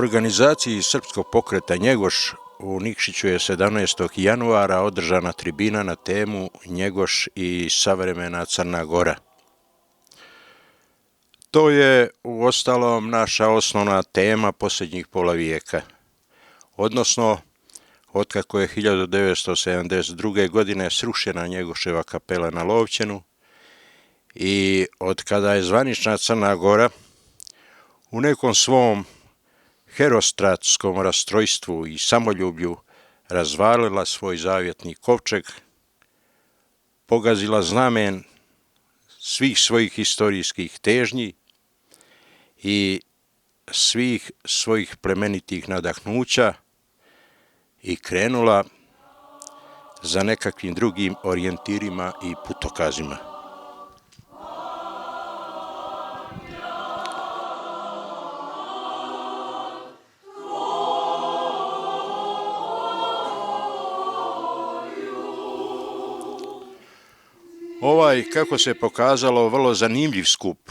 organizaciji Srpskog pokreta Njegoš u Nikšiću je 17. januara održana tribina na temu Njegoš i savremena Crna Gora. To je uostalom naša osnovna tema posljednjih pola vijeka, odnosno otkako je 1972. godine srušena Njegoševa kapela na Lovćenu i od kada je zvanična Crna Gora u nekom svom herostratskom rastrojstvu i samoljublju razvalila svoj zavjetni kovčeg, pogazila znamen svih svojih historijskih težnji i svih svojih plemenitih nadahnuća i krenula za nekakvim drugim orijentirima i putokazima. Ovaj, kako se pokazalo, vrlo zanimljiv skup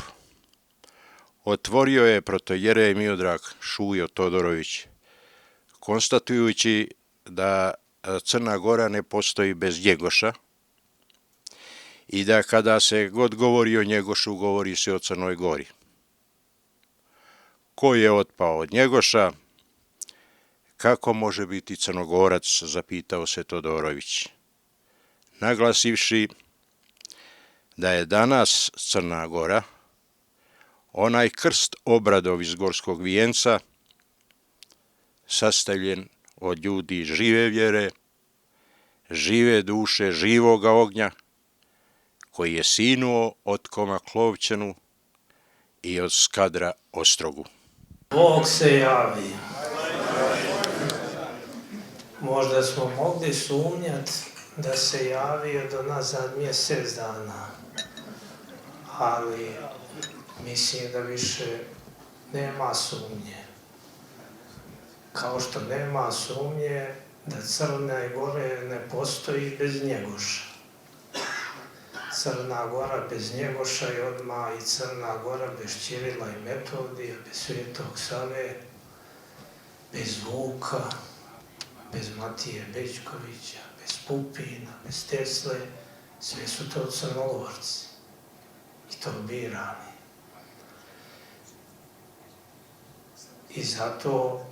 otvorio je protojerej Miodrag Šujo Todorović, konstatujući da Crna Gora ne postoji bez Njegoša i da kada se god govori o Njegošu, govori se o Crnoj Gori. Ko je otpao od Njegoša? Kako može biti Crnogorac, zapitao se Todorović, naglasivši da je danas Crna Gora onaj krst obradov iz Gorskog vijenca, sastavljen od ljudi žive vjere, žive duše, živoga ognja, koji je sinuo od Komak Lovćenu i od Skadra Ostrogu. Bog se javi. Možda smo mogli sumnjati da se javio do nazad mjesec dana, ali mislim da više nema sumnje. Kao što nema sumnje da Crna Gora ne postoji bez Njegoša. Crna Gora bez Njegoša je odmah i Crna Gora bez Ćirila i Metodija, bez Svetog Save, bez Vuka, bez Matije Bećkovića, bez Pupina, bez Tesle, sve su to Crnogorci i to birani. I zato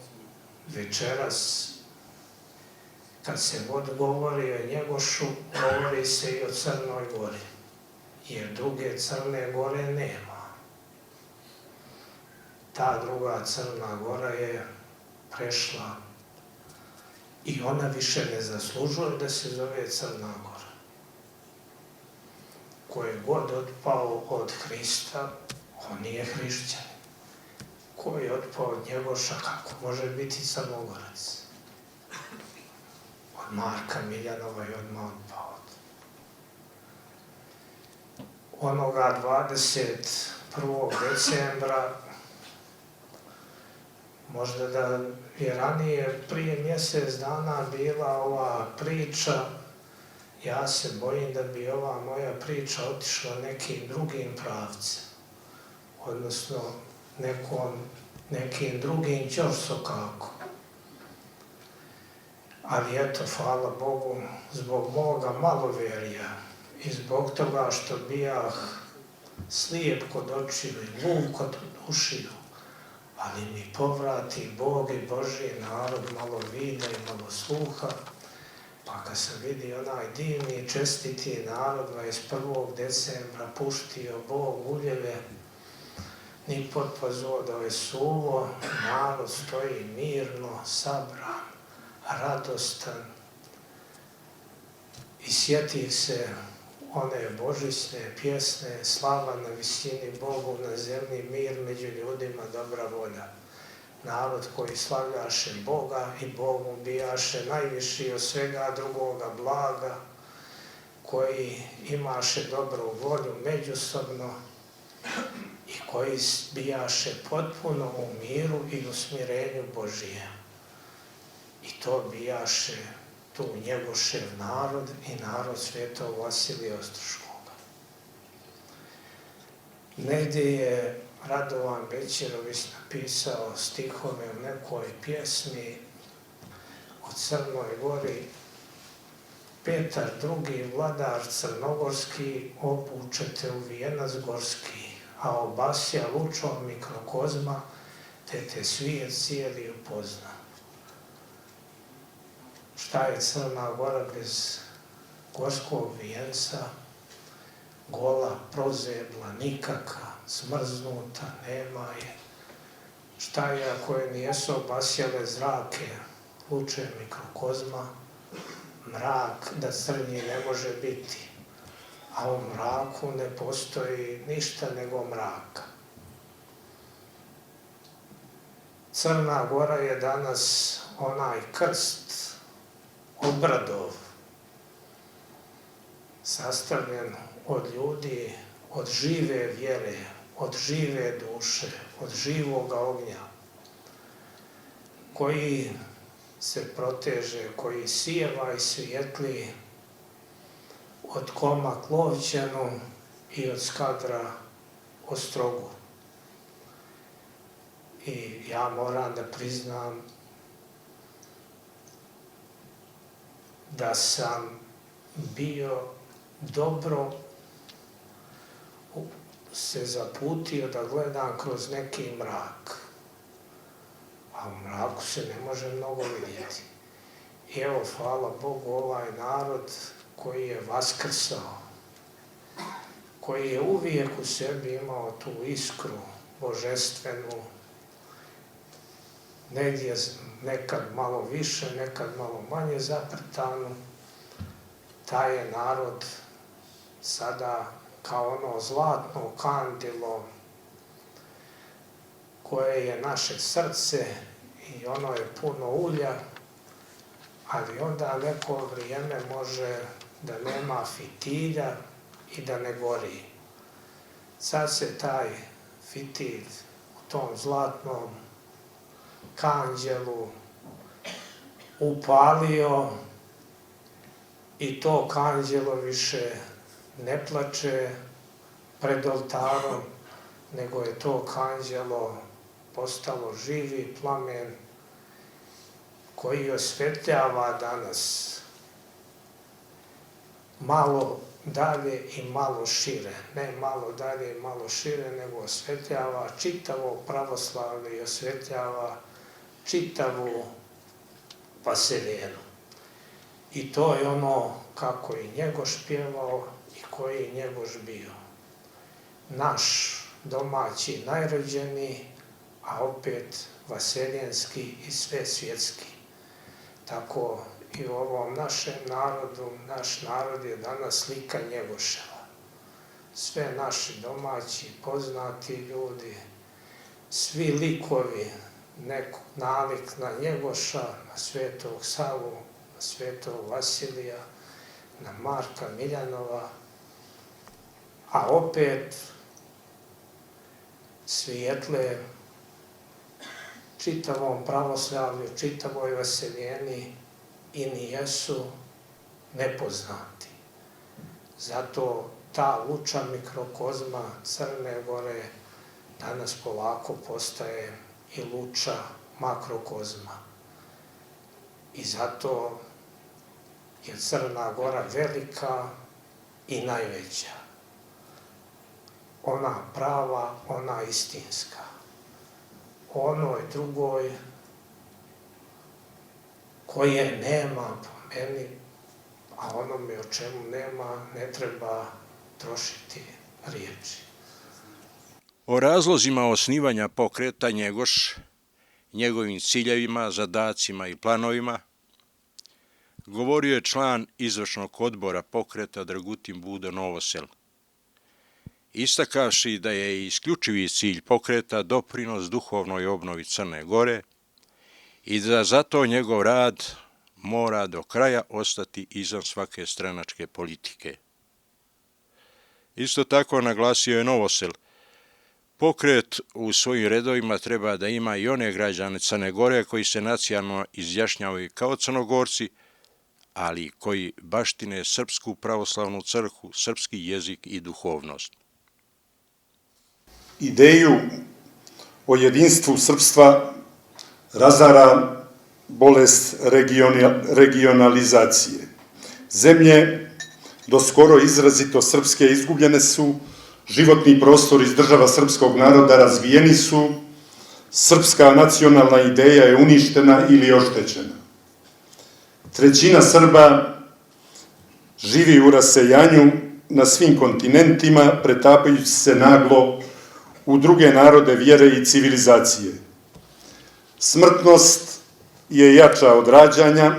večeras, kad se god govori o Njegošu, govori se i o Crnoj Gori, jer druge Crne Gore nema. Ta druga Crna Gora je prešla i ona više ne zaslužuje da se zove Crna Gora. Ko je god otpao od Hrista, on nije hrišćanin. Ko je otpao od Njegoša, kako može biti Crnogorac? Od Marka Miljanova je odmah otpao. Onoga 21. decembra, možda da je ranije, prije mjesec dana bila ova priča, ja se bojim da bi ova moja priča otišla nekim drugim pravcem, odnosno nekim drugim ćorsokako. Ali eto, hvala Bogu, zbog moga maloverja i zbog toga što bijah slijep kod očiju i gluh kod ušiju, ali mi povrati Bog i Božji narod malo vida i malo sluha, pa kad sam vidio onaj divni i čestiti narod 21. decembra puštio Bog uljeve, ni pod pozvodao je suvo, narod stoji mirno, sabran, radostan i sjetih se one božićne pjesme, slava na visini, Bogu na zemlji, mir među ljudima, dobra volja. Narod koji slavljaše Boga i Bog mu bijaše najviši od svega drugoga blaga, koji imaše dobru volju međusobno i koji bijaše potpuno u miru i u smirenju Božije. I to bijaše tu Njegošev narod i narod Svetog Vasilija Ostroškoga. Negdje je Radovan Bećirović napisao stihove u nekoj pjesmi o Crnoj Gori. Petar II, vladar crnogorski, obučete u vijenac gorski, a obasja lučom mikrokozma, te svijet cijeli upozna. Šta je Crna Gora bez gorskog vijenca? Gola, prozebla, nikaka, smrznuta, nema je. Šta je ako je nijesu obasjale zrake, luče mikrokozma? Mrak da crnji ne može biti, a u mraku ne postoji ništa nego mraka. Crna Gora je danas onaj krst, obradov, sastavljen od ljudi, od žive vjere, od žive duše, od živoga ognja, koji se proteže, koji sijeva i svijetli od Koma Klovćenu i od Skadra Ostrogu. I ja moram da priznam da sam bio dobro se zaputio da gledam kroz neki mrak. A u mraku se ne može mnogo vidjeti. I evo, hvala Bogu, ovaj narod koji je vaskrsao, koji je uvijek u sebi imao tu iskru božestvenu, negdje nekad malo više, nekad malo manje zaprtanu, taj je narod sada kao ono zlatno kandilo koje je naše srce i ono je puno ulja, ali onda neko vrijeme može da nema fitilja i da ne gori. Sad se taj fitilj u tom zlatnom kanđelu upalio i to kanđelo više ne plače pred oltarom, nego je to kanđelo postalo živi plamen koji osvetljava danas malo dalje i malo šire. Ne malo dalje i malo šire, nego osvetljava čitavo pravoslavlje i osvetljava čitavu Vaseljenu. I to je ono kako je Njegoš pjevao i koji je Njegoš bio. Naš domaći najrođeniji, a opet vaseljenski i sve svjetski. Tako i u ovom našem narodu, naš narod je danas slika Njegoševa. Sve naši domaći, poznati ljudi, svi likovi, nalik na Njegoša, na Svetog Savu, na Svetog Vasilija, na Marka Miljanova, a opet svijetle čitavom pravoslavlju, čitavoj Vaseljeni i nijesu nepoznati. Zato ta luča mikrokozma Crne Gore danas polako postaje i luča makrokozma. I zato je Crna Gora velika i najveća. Ona prava, ona istinska. Onoj drugoj koje nema po meni, a onome o čemu nema ne treba trošiti riječi. O razlozima osnivanja pokreta Njegoš, njegovim ciljevima, zadacima i planovima, govorio je član izvršnog odbora pokreta Dragutin Budo Novosel, istakavši da je isključivi cilj pokreta doprinos duhovnoj obnovi Crne Gore i da zato njegov rad mora do kraja ostati izvan svake stranačke politike. Isto tako naglasio je Novosel, pokret u svojim redovima treba da ima i one građane Crne Gore koji se nacionalno izjašnjavaju kao Crnogorci, ali koji baštine Srpsku pravoslavnu crkvu, srpski jezik i duhovnost. ideju o jedinstvu srpstva razara bolest regionalizacije. Zemlje do skoro izrazito srpske izgubljene su, životni prostor iz država srpskog naroda razvijeni su, srpska nacionalna ideja je uništena ili oštećena. Trećina Srba živi u rasejanju na svim kontinentima, pretapajući se naglo u druge narode, vjere i civilizacije. Smrtnost je jača od rađanja,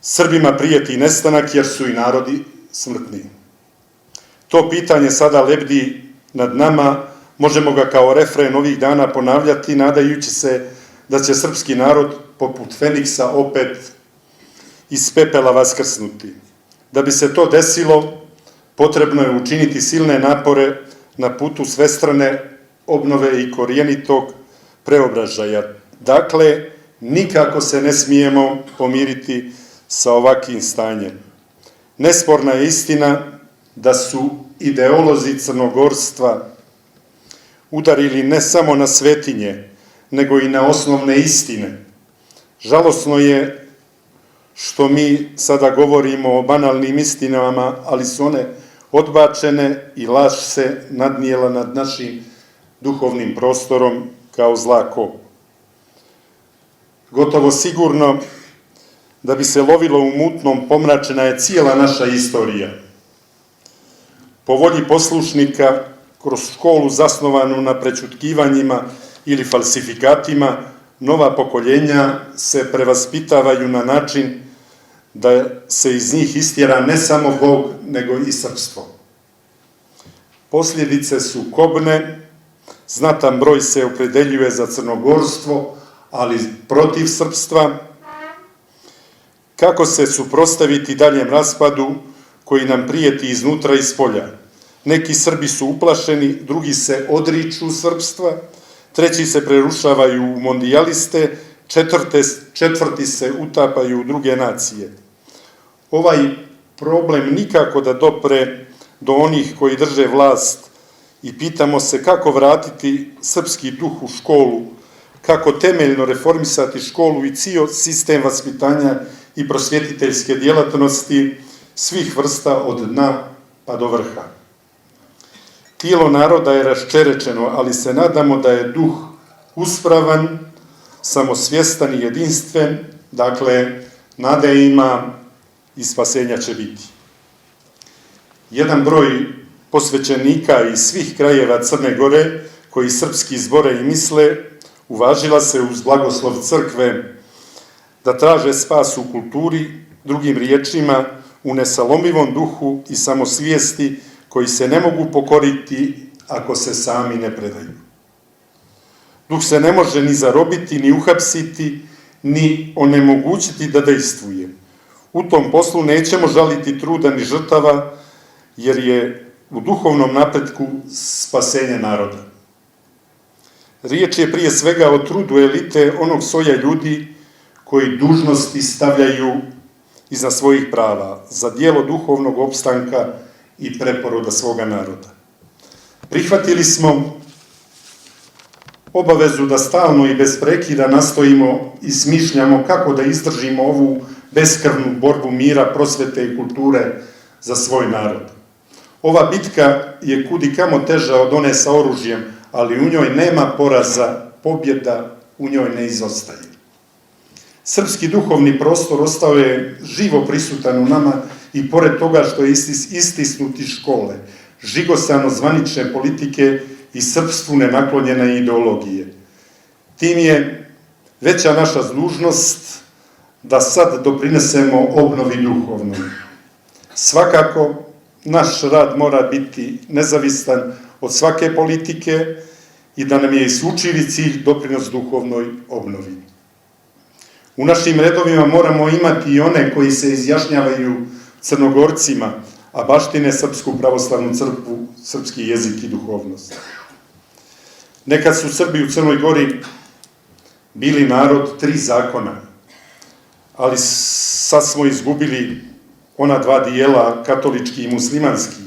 Srbima prijeti nestanak jer su i narodi smrtni. To pitanje sada lebdi nad nama, možemo ga kao refren ovih dana ponavljati, nadajući se da će srpski narod poput Feniksa opet iz pepela vaskrsnuti. Da bi se to desilo, potrebno je učiniti silne napore na putu svestrane obnove i korijenitog preobražaja. Dakle, nikako se ne smijemo pomiriti sa ovakvim stanjem. Nesporna je istina da su ideolozi crnogorstva udarili ne samo na svetinje, nego i na osnovne istine. Žalosno je što mi sada govorimo o banalnim istinama, ali su one odbačene i laž se nadnijela nad našim duhovnim prostorom kao zla kop. Gotovo sigurno da bi se lovilo u mutnom pomračena je cijela naša istorija. Po volji poslušnika, kroz školu zasnovanu na prećutkivanjima ili falsifikatima, nova pokoljenja se prevaspitavaju na način da se iz njih istjera ne samo Bog, nego i srpstvo. Posljedice su kobne, znatan broj se opredeljuje za crnogorstvo, ali protiv srpstva. Kako se suprotstaviti daljem raspadu koji nam prijeti iznutra i spolja? Neki Srbi su uplašeni, drugi se odriču srpstva, treći se prerušavaju u mondijaliste, četvrti se utapaju u druge nacije. Ovaj problem nikako da dopre do onih koji drže vlast i pitamo se kako vratiti srpski duh u školu, kako temeljno reformisati školu i cijel sistem vaspitanja i prosvjetiteljske djelatnosti svih vrsta od dna pa do vrha. Tijelo naroda je raščerečeno, ali se nadamo da je duh uspravan, samosvjestan i jedinstven, dakle, nade ima i spasenja će biti. Jedan broj posvećenika iz svih krajeva Crne Gore, koji srpski zbore i misle, uvažila se uz blagoslov crkve da traže spas u kulturi, drugim riječima, u nesalomivom duhu i samosvijesti koji se ne mogu pokoriti ako se sami ne predaju. Duh se ne može ni zarobiti, ni uhapsiti, ni onemogućiti da dejstvuje. U tom poslu nećemo žaliti truda ni žrtava, jer je u duhovnom napretku spasenje naroda. Riječ je prije svega o trudu elite onog soja ljudi koji dužnosti stavljaju iza svojih prava za dijelo duhovnog opstanka i preporoda svoga naroda. Prihvatili smo obavezu da stalno i bez prekida nastojimo i smišljamo kako da izdržimo ovu beskrvnu borbu mira, prosvete i kulture za svoj narod. Ova bitka je kudikamo teža od one sa oružjem, ali u njoj nema poraza, pobjeda u njoj ne izostaje. Srpski duhovni prostor ostao je živo prisutan u nama i pored toga što je istisnut iz škole, žigosano zvanične politike i srpstvu nenaklonjene ideologije. Tim je veća naša dužnost da sad doprinesemo obnovi duhovnoj. Svakako, naš rad mora biti nezavistan od svake politike i da nam je isključivi cilj doprinos duhovnoj obnovi. U našim redovima moramo imati i one koji se izjašnjavaju Crnogorcima, a baštine Srpsku pravoslavnu crkvu, srpski jezik i duhovnost. Nekad su Srbi u Crnoj Gori bili narod 3 zakona, ali sad smo izgubili ona 2 dijela, katolički i muslimanski.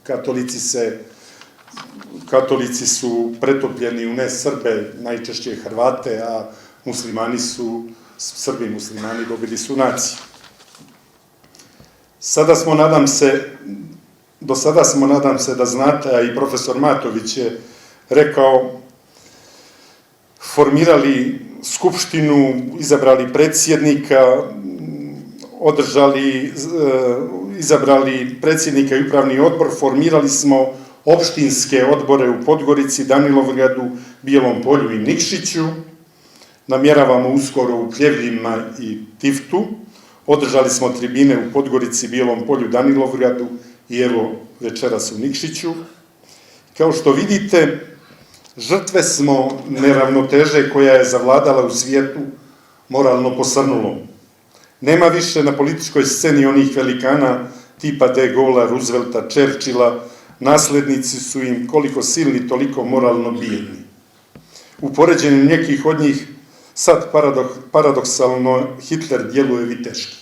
Katolici se katolici su pretopljeni u ne Srbe, najčešće Hrvate, a muslimani su, Srbi i muslimani dobili su naciju. Do sada smo, nadam se da znate, a i profesor Matović je rekao, formirali skupštinu, izabrali predsjednika, izabrali predsjednika i upravni odbor, formirali smo opštinske odbore u Podgorici, Danilovgradu, Bijelom Polju i Nikšiću, namjeravamo uskoro u Pljevljima i Tiftu, održali smo tribine u Podgorici, Bijelom Polju, Danilovgradu i evo večeras u Nikšiću. Kao što vidite, žrtve smo neravnoteže koja je zavladala u svijetu moralno posrnulom. Nema više na političkoj sceni onih velikana tipa De Gaulea, Roosevelta, Churchilla, naslednici su im koliko silni, toliko moralno bijedni. U poređenju nekih od njih sad paradoksalno Hitler djeluje viteški.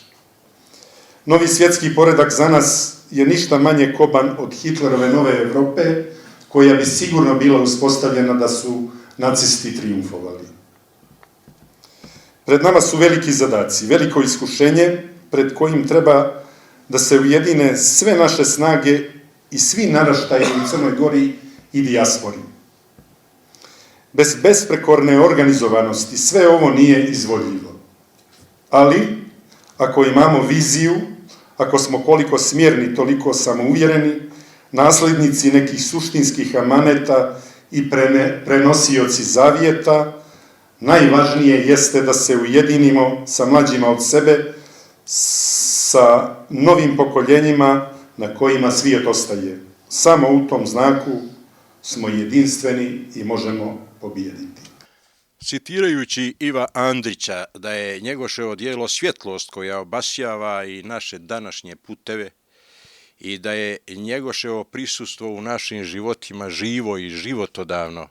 Novi svjetski poredak za nas je ništa manje koban od Hitlerove nove Evrope, koja bi sigurno bila uspostavljena da su nacisti trijumfovali. Pred nama su veliki zadaci, veliko iskušenje pred kojim treba da se ujedine sve naše snage i svi naraštaji u Crnoj Gori i dijaspori. Bez besprekorne organizovanosti sve ovo nije izvodljivo. Ali, ako imamo viziju, ako smo koliko smjerni, toliko samouvjereni, naslednici nekih suštinskih amaneta i prenosioci zavijeta, najvažnije jeste da se ujedinimo sa mlađima od sebe, sa novim pokoljenjima na kojima svijet ostaje. Samo u tom znaku smo jedinstveni i možemo pobijediti. Citirajući Iva Andrića da je Njegoševo djelo svjetlost koja obasjava i naše današnje puteve i da je Njegoševo prisustvo u našim životima živo i životodavno,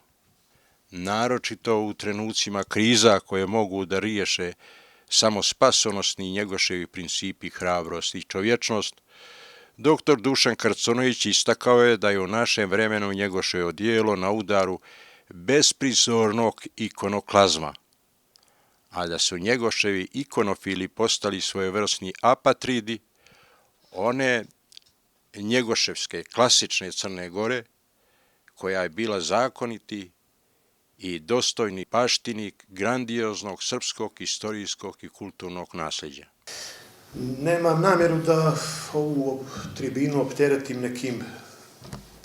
naročito u trenucima kriza koje mogu da riješe samo spasonosni Njegoševi principi, hrabrost i čovječnost, dr. Dušan Krconović istakao je da je u našem vremenu Njegoševo djelo na udaru besprizornog ikonoklazma, a da su Njegoševi ikonofili postali svojevrsni apatridi, one njegoševske klasične Crne Gore, koja je bila zakoniti i dostojni baštinik grandioznog srpskog, istorijskog i kulturnog nasljeđa. Nemam namjeru da ovu tribinu opteretim nekim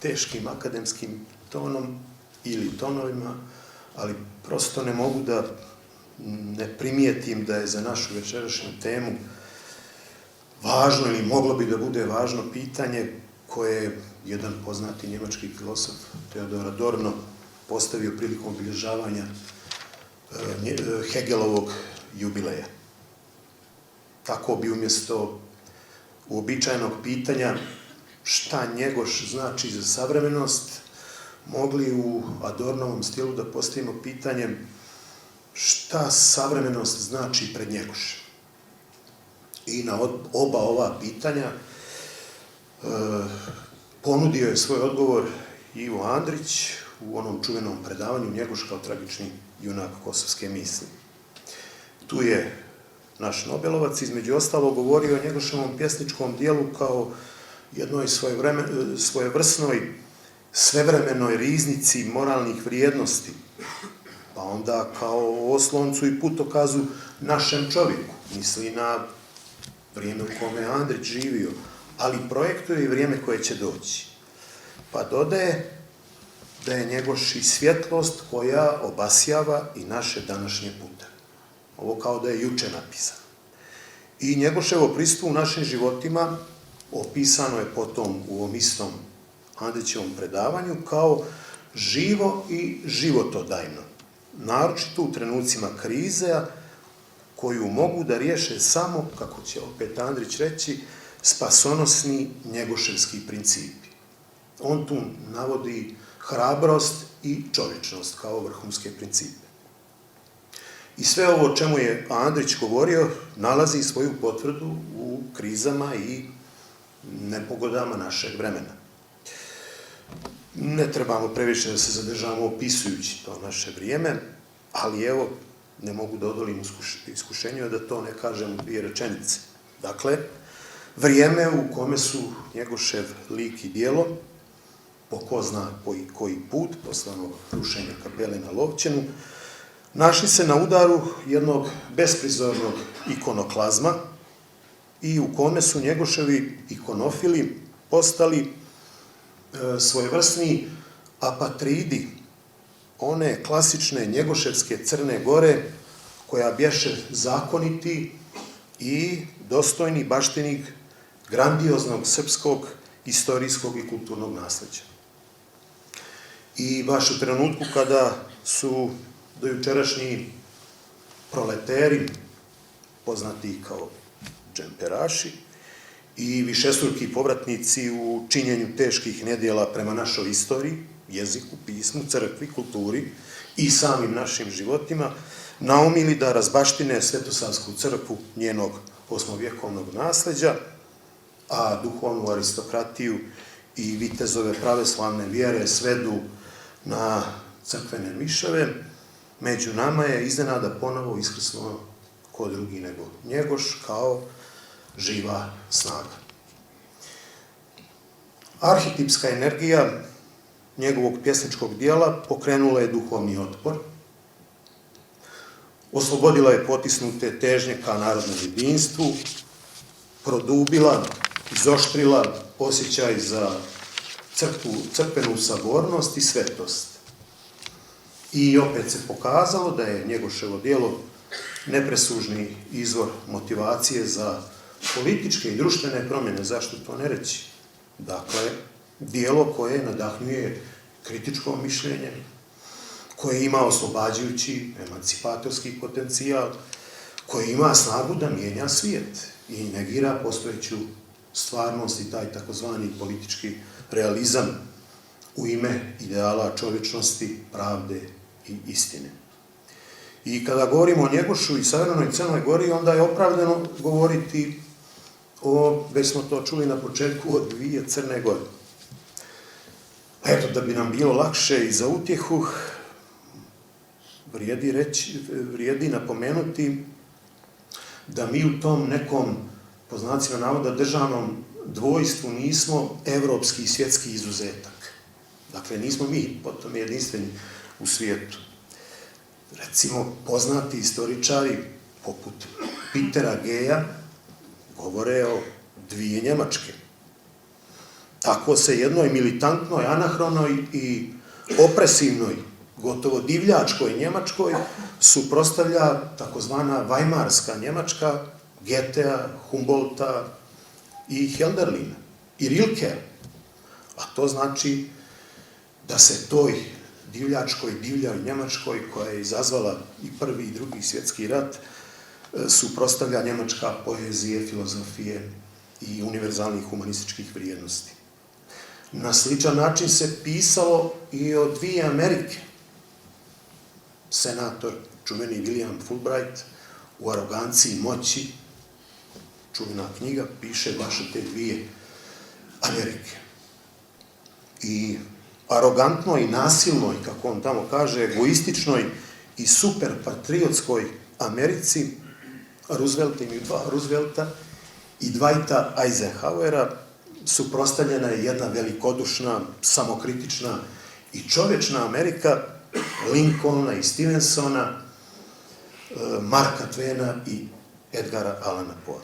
teškim akademskim tonom ili tonovima, ali prosto ne mogu da ne primijetim da je za našu večerašnju temu važno ili moglo bi da bude važno pitanje koje je jedan poznati njemački filozof Theodor Adorno postavio prilikom obilježavanja Hegelovog jubileja. Tako bi umjesto uobičajenog pitanja šta Njegoš znači za savremenost, mogli u Adornovom stilu da postavimo pitanje šta savremenost znači pred Njegošem. I na oba ova pitanja ponudio je svoj odgovor Ivo Andrić u onom čuvenom predavanju Njegoš kao tragični junak kosovske misli. Tu je naš Nobelovac između ostalog govorio o Njegoševom pjesničkom dijelu kao jednoj svojevrsnoj svevremenoj riznici moralnih vrijednosti, pa onda kao osloncu i putokazu našem čovjeku, misli na vrijeme u kome je Andrić živio, ali projektuje i vrijeme koje će doći. Pa dodaje da je Njegoš i svjetlost koja obasjava i naše današnje pute. Ovo kao da je juče napisano. I Njegoševo prisustvo u našim životima opisano je potom u ovom istom Andrićevom predavanju kao živo i životodajno, naročito u trenucima krize koju mogu da riješe samo, kako će opet Andrić reći, spasonosni njegoševski principi. On tu navodi hrabrost i čovječnost kao vrhunske principe. I sve ovo o čemu je Andrić govorio nalazi svoju potvrdu u krizama i nepogodama našeg vremena. Ne trebamo previše da se zadržavamo opisujući to naše vrijeme, ali evo, ne mogu da odolim iskušenju da to ne kažem u 2 rečenice. Dakle, vrijeme u kome su Njegošev lik i djelo, po ko zna koji put, posle onog rušenja kapele na Lovćenu, našli se na udaru jednog besprizornog ikonoklazma i u kome su Njegoševi ikonofili postali svojevrsni apatridi one klasične njegoševske Crne Gore, koja bješe zakoniti i dostojni baštinik grandioznog srpskog istorijskog i kulturnog nasleđa. I baš u trenutku kada su dojučerašnji proleteri, poznati kao džemperaši, i višestruki povratnici u činjenju teških nedjela prema našoj istoriji, jeziku, pismu, crkvi, kulturi i samim našim životima, naumili da razbaštine Svetosavsku crkvu njenog osmovjekovnog nasleđa, a duhovnu aristokratiju i vitezove pravoslavne vjere svedu na crkvene miševe. Među nama je iznenada ponovo iskrsnuo ko drugi nego Njegoš kao živa snaga. Arhetipska energija njegovog pjesničkog dijela pokrenula je duhovni otpor, oslobodila je potisnute težnje ka narodnom jedinstvu, produbila, izoštrila osjećaj za crkvenu sabornost i svetost. I opet se pokazalo da je Njegoševo djelo nepresužni izvor motivacije za političke i društvene promjene, zašto to ne reći? Dakle, djelo koje nadahnjuje kritičko mišljenje, koje ima oslobađajući emancipatorski potencijal, koje ima snagu da mijenja svijet i negira postojeću stvarnost i taj takozvani politički realizam u ime ideala čovječnosti, pravde i istine. I kada govorimo o Njegošu i Severnoj Crnoj Gori, onda je opravdano govoriti o, već smo to čuli na početku, o 2 Crne Gore. Eto, da bi nam bilo lakše i za utjehu, vrijedi napomenuti da mi u tom nekom, po znacima navoda, državnom dvojstvu nismo evropski i svjetski izuzetak. Dakle, nismo mi potom jedinstveni u svijetu. Recimo, poznati istoričari poput Petera Geja govore o 2 Njemačke. Tako se jednoj militantnoj, anahronoj i opresivnoj, gotovo divljačkoj Njemačkoj suprotstavlja takozvana Weimarska Njemačka, Goethea, Humboldta i Hölderlina i Rilkea. A to znači da se toj divljoj Njemačkoj, koja je izazvala i Prvi i Drugi svjetski rat, suprotstavlja njemačka poezije, filozofije i univerzalnih humanističkih vrijednosti. Na sličan način se pisalo i o 2 Amerike. Senator, čuveni William Fulbright, u Aroganciji moći, čuvena knjiga, piše baš o te 2 Amerike. I arogantnoj i nasilnoj, kako on tamo kaže, egoističnoj i superpatriotskoj Americi, Roosevelta i Dwighta Eisenhowera, suprotstavljena je jedna velikodušna, samokritična i čovječna Amerika Lincolna i Stevensona, Marka Twena i Edgara Allana Poe.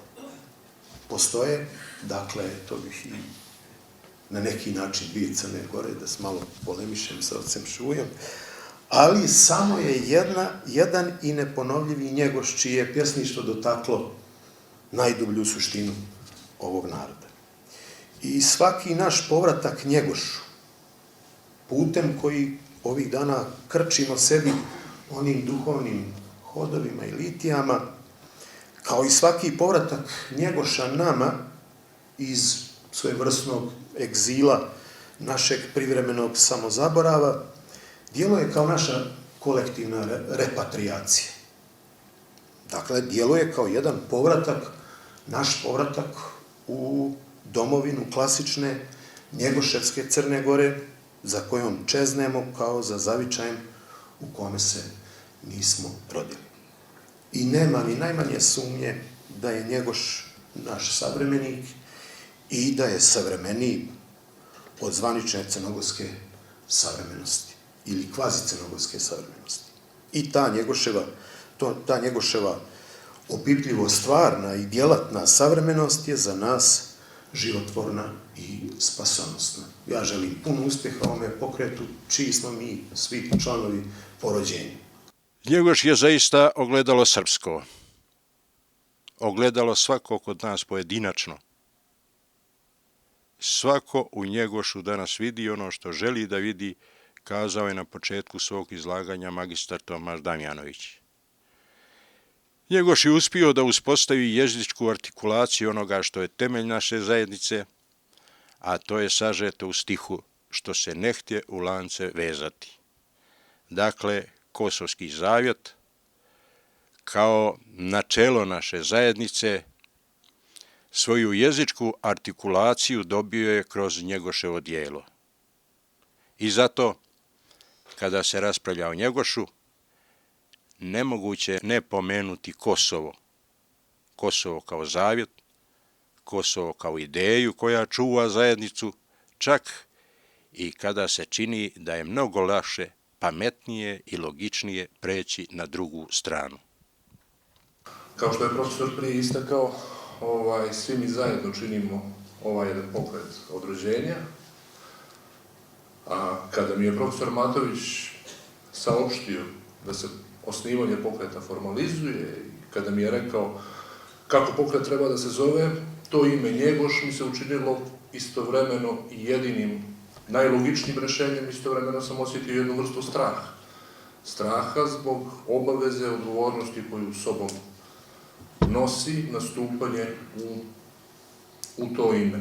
Postoje, dakle, to bih i na neki način 2 Crne Gore, da se malo polemišem sa ocem Šujom, ali samo je jedan i neponovljivi Njegoš, čije je pjesništvo dotaklo najdublju suštinu ovog naroda. I svaki naš povratak Njegošu, putem koji ovih dana krčimo sebi onim duhovnim hodovima i litijama, kao i svaki povratak Njegoša nama iz svojevrsnog egzila, našeg privremenog samozaborava, djeluje kao naša kolektivna repatriacija. Dakle, djeluje kao jedan povratak, naš povratak u domovinu klasične Njegoševske Crne Gore, za kojom čeznemo kao za zavičajem u kome se nismo rodili. I nema ni najmanje sumnje da je Njegoš naš savremenik i da je savremeniji od zvanične crnogorske savremenosti ili kvazi crnogorske savremenosti. I ta Njegoševa opipljivo stvarna i djelatna savremenost je za nas životvorna i spasonosna. Ja želim puno uspjeha ovome pokretu, čiji smo mi svi članovi po rođenju. Njegoš je zaista ogledalo srpsko. Ogledalo svakog od nas pojedinačno. Svako u Njegošu danas vidi ono što želi da vidi, kazao je na početku svog izlaganja magistar Tomaš Damjanović. Njegoš je uspio da uspostavi jezičku artikulaciju onoga što je temelj naše zajednice, a to je sažeto u stihu što se ne htje u lance vezati. Dakle, Kosovski zavjet kao načelo naše zajednice svoju jezičku artikulaciju dobio je kroz Njegoševo djelo. I zato, kada se raspravlja o Njegošu, nemoguće ne pomenuti Kosovo. Kosovo kao zavjet, Kosovo kao ideju koja čuva zajednicu, čak i kada se čini da je mnogo lakše, pametnije i logičnije preći na drugu stranu. Kao što je profesor prije istakao, svi mi zajedno činimo ovaj jedan pokret od rođenja, a kada mi je profesor Matović saopštio da se osnivanje pokreta formalizuje i kada mi je rekao kako pokret treba da se zove, to ime Njegoš mi se učinilo istovremeno i jedinim, najlogičnijim rešenjem, istovremeno sam osjetio jednu vrstu straha. Straha zbog obaveze, odgovornosti koju sobom nosi nastupanje u to ime.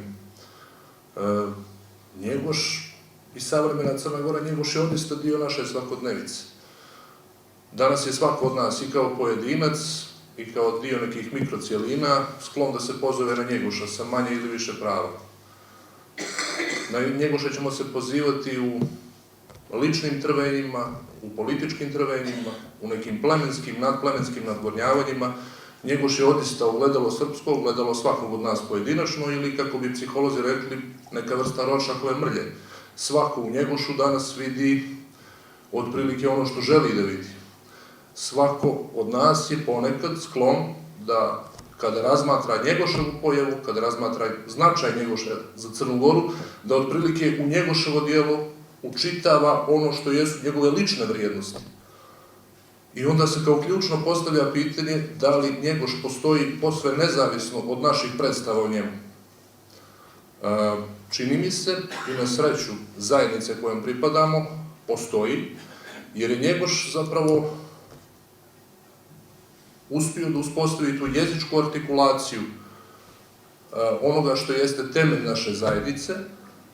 Njegoš i savremena Crna Gora, Njegoš je odista dio naše svakodnevice. Danas je svako od nas i kao pojedinac i kao dio nekih mikrocijelina sklon da se pozove na Njegoša sa manje ili više prava. Na Njegoša ćemo se pozivati u ličnim trvenjima, u političkim trvenjima, u nekim plemenskim, nadplemenskim nadgornjavanjima. Njegoš je odista ogledalo srpsko, ogledalo svakog od nas pojedinačno ili, kako bi psiholozi rekli, neka vrsta rošakove mrlje. Svako u Njegošu danas vidi otprilike ono što želi da vidi. Svako od nas je ponekad sklon da, kada razmatra Njegoševu pojavu, kada razmatra značaj Njegoša za Crnu Goru, da otprilike u Njegoševo djelo učitava ono što jesu njegove lične vrijednosti. I onda se kao ključno postavlja pitanje da li Njegoš postoji posve nezavisno od naših predstava o njemu. Čini mi se, i na sreću zajednice kojom pripadamo, postoji, jer je Njegoš zapravo uspio da uspostavi tu jezičku artikulaciju onoga što jeste temelj naše zajednice,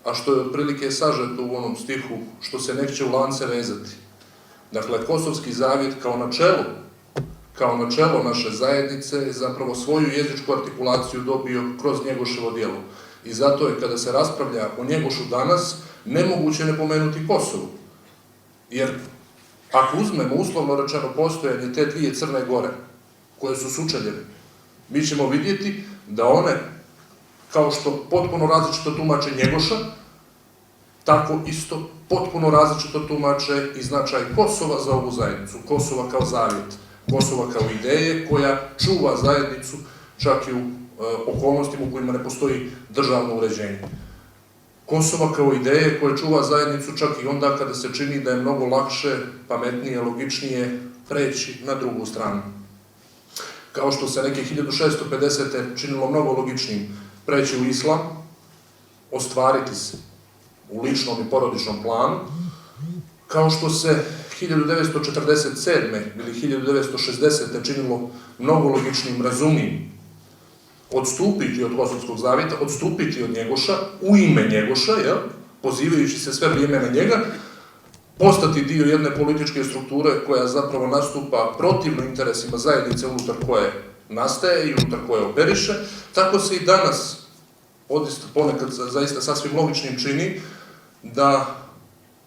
a što je otprilike sažeto u onom stihu što se neće u lance vezati. Dakle, Kosovski zavjet kao načelo naše zajednice je zapravo svoju jezičku artikulaciju dobio kroz Njegoševo djelo. I zato je, kada se raspravlja o Njegošu danas, nemoguće ne pomenuti Kosovo. Jer ako uzmemo uslovno rečeno postojanje te dvije Crne Gore, koje su sučeljene, mi ćemo vidjeti da one, kao što potpuno različito tumače Njegoša, tako isto potpuno različito tumače i značaj Kosova za ovu zajednicu, Kosova kao zavjet, Kosova kao ideje koja čuva zajednicu čak i u okolnostima u kojima ne postoji državno uređenje. Kosova kao ideje koje čuva zajednicu čak i onda kada se čini da je mnogo lakše, pametnije, logičnije preći na drugu stranu. Kao što se neke 1650. činilo mnogo logičnijim preći u islam, ostvariti se u ličnom i porodičnom planu, kao što se 1947. ili 1960. činilo mnogo logičnim, razumnim, odstupiti od Kosovskog zavjeta, odstupiti od Njegoša, u ime Njegoša, pozivajući se sve vrijeme na njega, postati dio jedne političke strukture koja zapravo nastupa protivno interesima zajednice unutar koje nastaje i unutar koje operiše, tako se i danas ponekad zaista sasvim logičnim čini da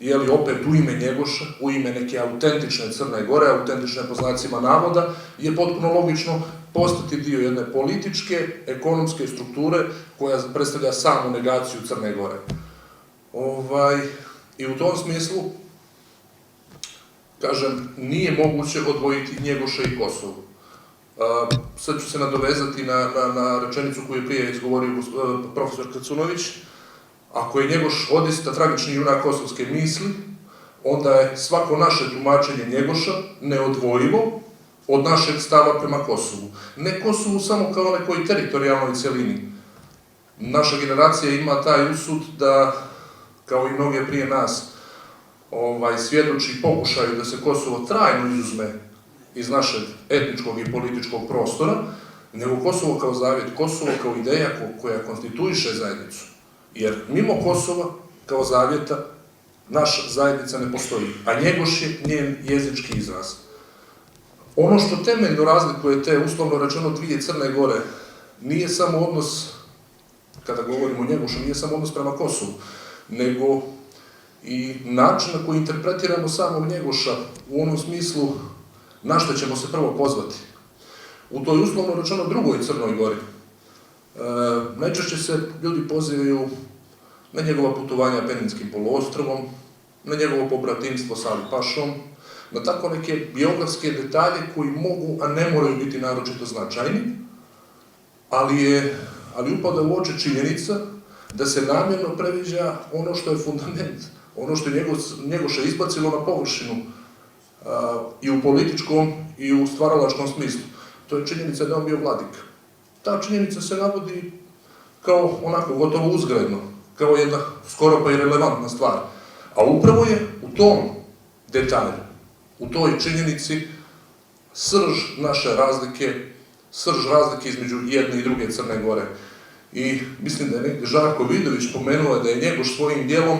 jeli opet u ime Njegoša, u ime neke autentične Crne Gore, autentične po znacima navoda, je potpuno logično postati dio jedne političke, ekonomske strukture koja predstavlja samu negaciju Crne Gore. I u tom smislu, kažem, nije moguće odvojiti Njegoša i Kosovo. Sad ću se nadovezati na rečenicu koju je prije izgovorio profesor Kacunović. Ako je Njegoš odista tragični junak kosovske misli, onda je svako naše tumačenje Njegoša neodvojivo od našeg stava prema Kosovu. Ne Kosovu samo kao nekoj teritorijalnoj celini. Naša generacija ima taj usud da, kao i mnoge prije nas, svjedoči pokušaju da se Kosovo trajno izuzme iz našeg etničkog i političkog prostora, nego Kosovo kao zavjet, Kosovo kao ideja koja konstituiše zajednicu. Jer mimo Kosova, kao zavjeta, naša zajednica ne postoji, a Njegoš je njen jezički izraz. Ono što temeljno razlikuje te, uslovno rečeno, dvije Crne Gore, nije samo odnos, kada govorimo o Njegošu, nije samo odnos prema Kosovu, nego i način na koji interpretiramo samog Njegoša u onom smislu na što ćemo se prvo pozvati. U toj uslovno rečeno drugoj Crnoj Gori najčešće se ljudi pozivaju na njegova putovanja Peninskim poluostrvom, na njegovo pobratimstvo sa Ali Pašom, na tako neke biografske detalje koji mogu, a ne moraju biti naročito značajni, ali upada u oči činjenica da se namjerno previđa ono što je fundament, ono što je Njegoša izbacilo na površinu i u političkom i u stvaralačkom smislu. To je činjenica da on bio vladik. Ta činjenica se navodi kao onako gotovo uzgredno, kao jedna skoro pa i relevantna stvar. A upravo je u tom detalju, u toj činjenici srž naše razlike, srž razlike između jedne i druge Crne Gore. I mislim da je negdje Žarko Vidović pomenuo da je Njegoš svojim dijelom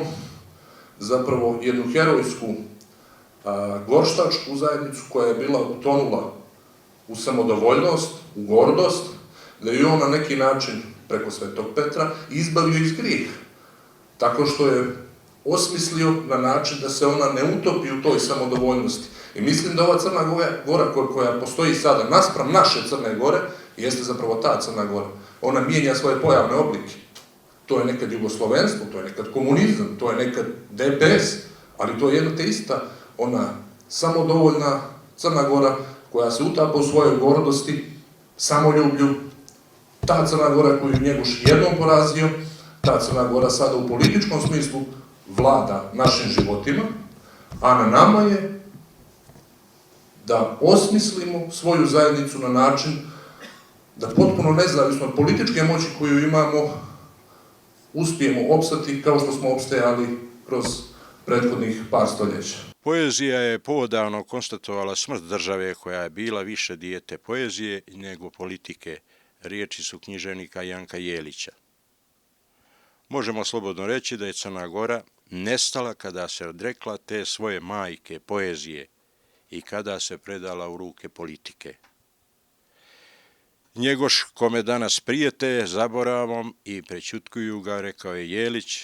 zapravo jednu herojsku gorštačku zajednicu koja je bila utonula u samodovoljnost, u gordost, da je on na neki način, preko Svetog Petra, izbavio iz grijeha. Tako što je osmislio na način da se ona ne utopi u toj samodovoljnosti. I mislim da ova Crna Gora koja postoji sada, naspram naše Crne Gore, jeste zapravo ta Crna Gora. Ona mijenja svoje pojavne oblike. To je nekad jugoslovenstvo, to je nekad komunizam, to je nekad DPS, ali to je jedna te ista, ona samodovoljna Crna Gora koja se utapa u svojoj gordosti, samoljublju, ta Crna Gora koju Njegoš jednom porazio, ta Crna Gora sada u političkom smislu vlada našim životima, a na nama je da osmislimo svoju zajednicu na način da potpuno nezavisno od političke moći koju imamo uspijemo opstati kao što smo opstajali kroz prethodnih par stoljeća. Poezija je poodavno konstatovala smrt države koja je bila više dijete poezije nego politike. Riječi su književnika Janka Jelića. Možemo slobodno reći da je Crna Gora nestala kada se odrekla te svoje majke poezije i kada se predala u ruke politike. Njegoš, kome danas prijete zaboravom i prećutkuju ga, rekao je Jelić,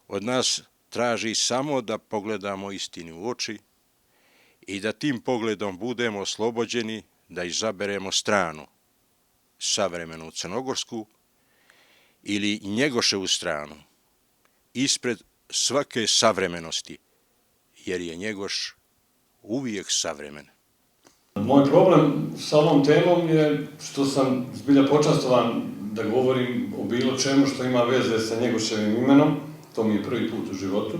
od nas traži samo da pogledamo istini u oči i da tim pogledom budemo oslobođeni da izaberemo stranu, savremenu crnogorsku ili Njegoševu stranu, ispred svake savremenosti, jer je Njegoš uvijek savremen. Moj problem sa ovom temom je što sam zbilja počastovan da govorim o bilo čemu što ima veze sa Njegoševim imenom. To mi je prvi put u životu.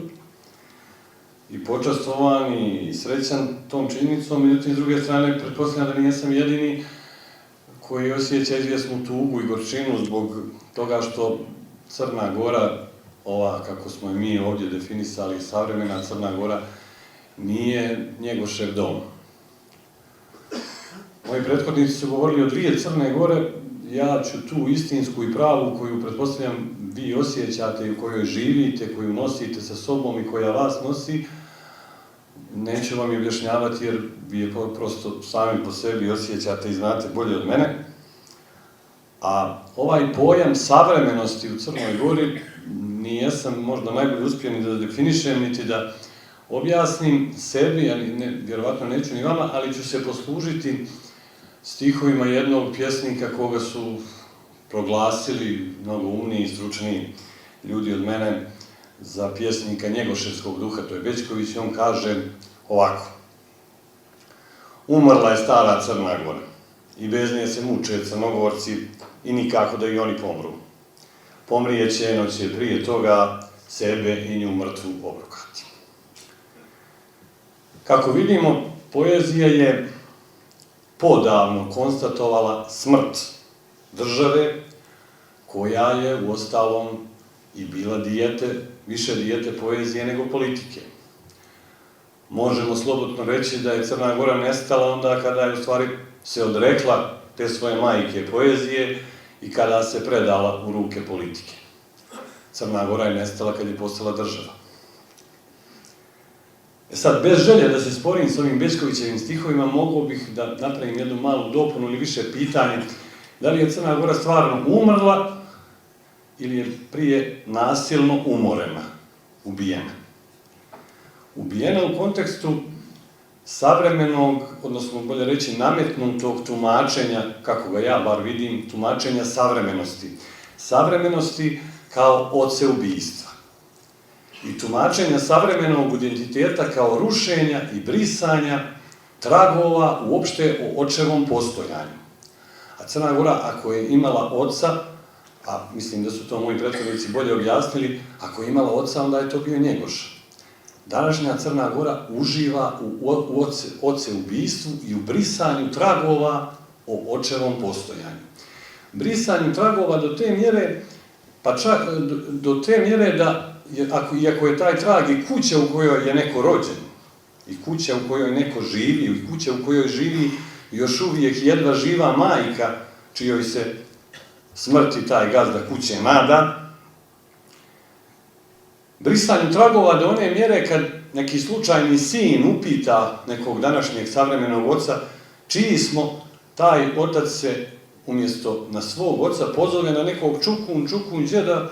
I počastovan i srećan tom činjenicom, međutim, s druge strane, pretpostavljam da nijesam jedini koji osjeća izvjesnu tugu i gorčinu zbog toga što Crna Gora, ova kako smo je mi ovdje definisali, savremena Crna Gora, nije Njegošev dom. Moji prethodnici su govorili o dvije Crne Gore, ja ću tu istinsku i pravu koju pretpostavljam vi osjećate i u kojoj živite, koju nosite sa sobom i koja vas nosi, neću vam je objašnjavati jer vi je prosto sami po sebi osjećate i znate bolje od mene. A ovaj pojam savremenosti u Crnoj Gori nijesam možda najbolje uspio ni da definišem, niti da objasnim sebi, a vjerovatno neću ni vama, ali ću se poslužiti stihovima jednog pjesnika koga su proglasili mnogo umniji i stručniji ljudi od mene za pjesnika njegoševskog duha, to je Bećković, i on kaže ovako: umrla je stara Crna Gora i bez nje se muče Crnogorci i nikako da i oni pomru. Pomrijeće eno će prije toga sebe i nju mrtvu obrukati. Kako vidimo, poezija je podavno konstatovala smrt države, koja je uostalom i bila više dijete poezije nego politike. Možemo slobodno reći da je Crna Gora nestala onda kada je u stvari se odrekla te svoje majke poezije i kada se predala u ruke politike. Crna Gora je nestala kad je postala država. Sad, bez želje da se sporim s ovim Bećkovićevim stihovima, mogao bih da napravim jednu malu dopunu ili više pitanje. Da li je Crna Gora stvarno umrla ili je prije nasilno umorena, ubijena? Ubijena u kontekstu savremenog, odnosno bolje reći nametnutog tumačenja, kako ga ja bar vidim, tumačenja savremenosti. Savremenosti kao oceubijstva. I tumačenja savremenog identiteta kao rušenja i brisanja tragova uopšte o očevom postojanju. A Crna Gora, ako je imala oca, a mislim da su to moji prethodnici bolje objasnili, ako je imala oca, onda je to bio Njegoš. Današnja Crna Gora uživa u oceubistvu i u brisanju tragova o očevom postojanju. Brisanju tragova do te mjere, pa čak do te mjere da, iako je taj trag i kuća u kojoj je neko rođen, i kuća u kojoj neko živi, i kuća u kojoj živi još uvijek jedva živa majka, čijoj se smrti taj gazda kuće nada, brisanju tragova do one mjere kad neki slučajni sin upita nekog današnjeg savremenog oca čiji smo, taj otac se umjesto na svog oca pozove na nekog čukun džeda,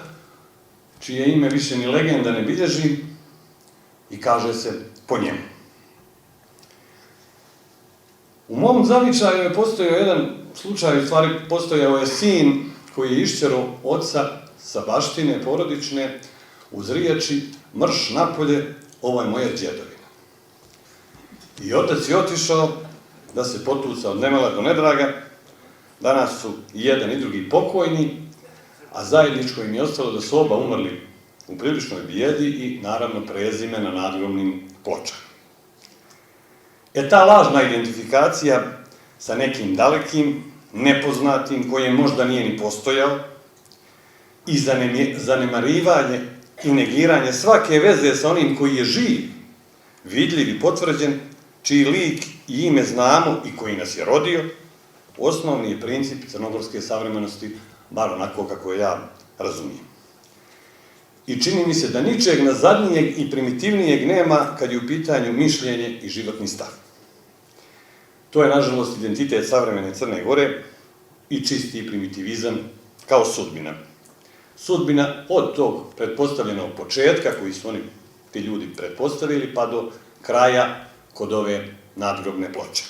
čije ime više ni legenda ne bilježi, i kaže se po njemu. U mom zavičaju je postojao jedan slučaj, u stvari postojao je sin koji je išćero oca sa baštine porodične uz riječi mrš napolje, ovo je moja djedovina. I otac je otišao da se potuca od nemala do nedraga. Danas su i jedan i drugi pokojni, a zajedničko im je ostalo da su oba umrli u priličnoj bijedi i naravno prezime na nadgrobnim pločama. Ta lažna identifikacija sa nekim dalekim, nepoznatim, koje možda nije ni postojao, i zanemarivanje i negiranje svake veze sa onim koji je živ, vidljiv i potvrđen, čiji lik i ime znamo i koji nas je rodio, osnovni je princip crnogorske savremenosti, bar onako kako ja razumijem. I čini mi se da ničeg nazadnijeg i primitivnijeg nema kad je u pitanju mišljenje i životni stav. To je, nažalost, identitet savremene Crne Gore i čisti primitivizam kao sudbina. Sudbina od tog pretpostavljenog početka, koji su oni, ti ljudi, pretpostavili, pa do kraja kod ove nadgrobne ploče.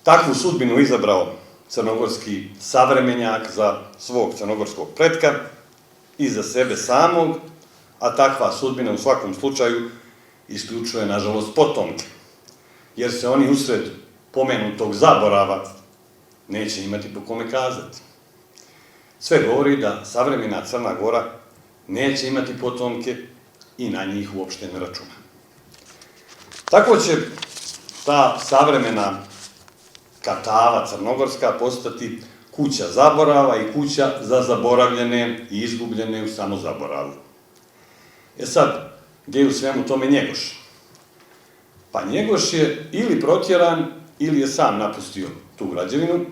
Takvu sudbinu izabrao crnogorski savremenjak za svog crnogorskog pretka i za sebe samog, a takva sudbina u svakom slučaju isključuje, nažalost, potomke, jer se oni usred pomenutog zaborava neće imati po kome kazati. Sve govori da savremena Crna Gora neće imati potomke i na njih uopšte ne računa. Tako će ta savremena Katava crnogorska postati kuća zaborava i kuća za zaboravljene i izgubljene u samozaboravu. Sad, gdje je u svemu tome Njegoš? Pa Njegoš je ili protjeran, ili je sam napustio tu građevinu,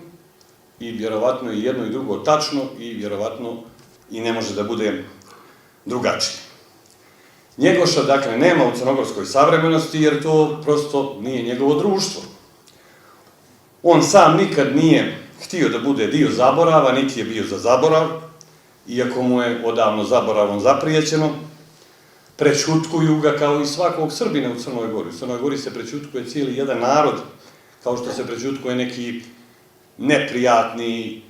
i vjerovatno i jedno i drugo tačno, i vjerovatno i ne može da bude drugačije. Njegoša, dakle, nema u crnogorskoj savremenosti, jer to prosto nije njegovo društvo. On sam nikad nije htio da bude dio zaborava, niti je bio za zaborav, iako mu je odavno zaboravom zaprijećeno, prećutkuju ga kao i svakog Srbina u Crnoj Gori. U Crnoj Gori se prećutkuje cijeli jedan narod, kao što se prećutkuje neki neprijatni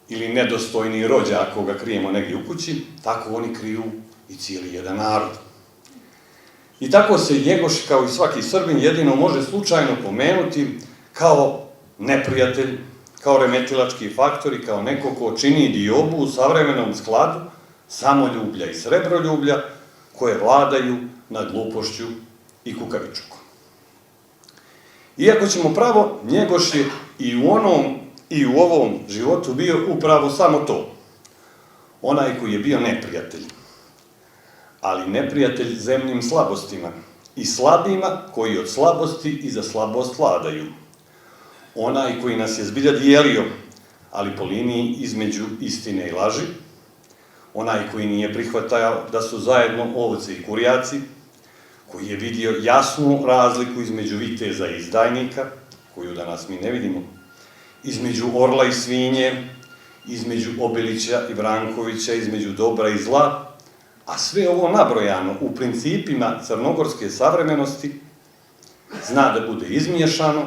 ili nedostojni rođak koga krijemo negdje u kući, tako oni kriju i cijeli jedan narod. I tako se Njegoš, kao i svaki Srbin, jedino može slučajno pomenuti kao neprijatelj, kao remetilački faktor i kao neko ko čini diobu u savremenom skladu samoljublja i srebroljublja koje vladaju nad glupošću i kukavičukom. Iako ćemo pravo, Njegoš je i u onom i u ovom životu bio upravo samo to. Onaj koji je bio neprijatelj. Ali neprijatelj zemnim slabostima i slabima koji od slabosti i za slabost vladaju. Onaj koji nas je zbilja dijelio, ali po liniji između istine i laži. Onaj koji nije prihvatao da su zajedno ovce i kurjaci, koji je vidio jasnu razliku između viteza i izdajnika, koju danas mi ne vidimo, između orla i svinje, između Obilića i Brankovića, između dobra i zla, a sve ovo nabrojano u principima crnogorske savremenosti zna da bude izmiješano,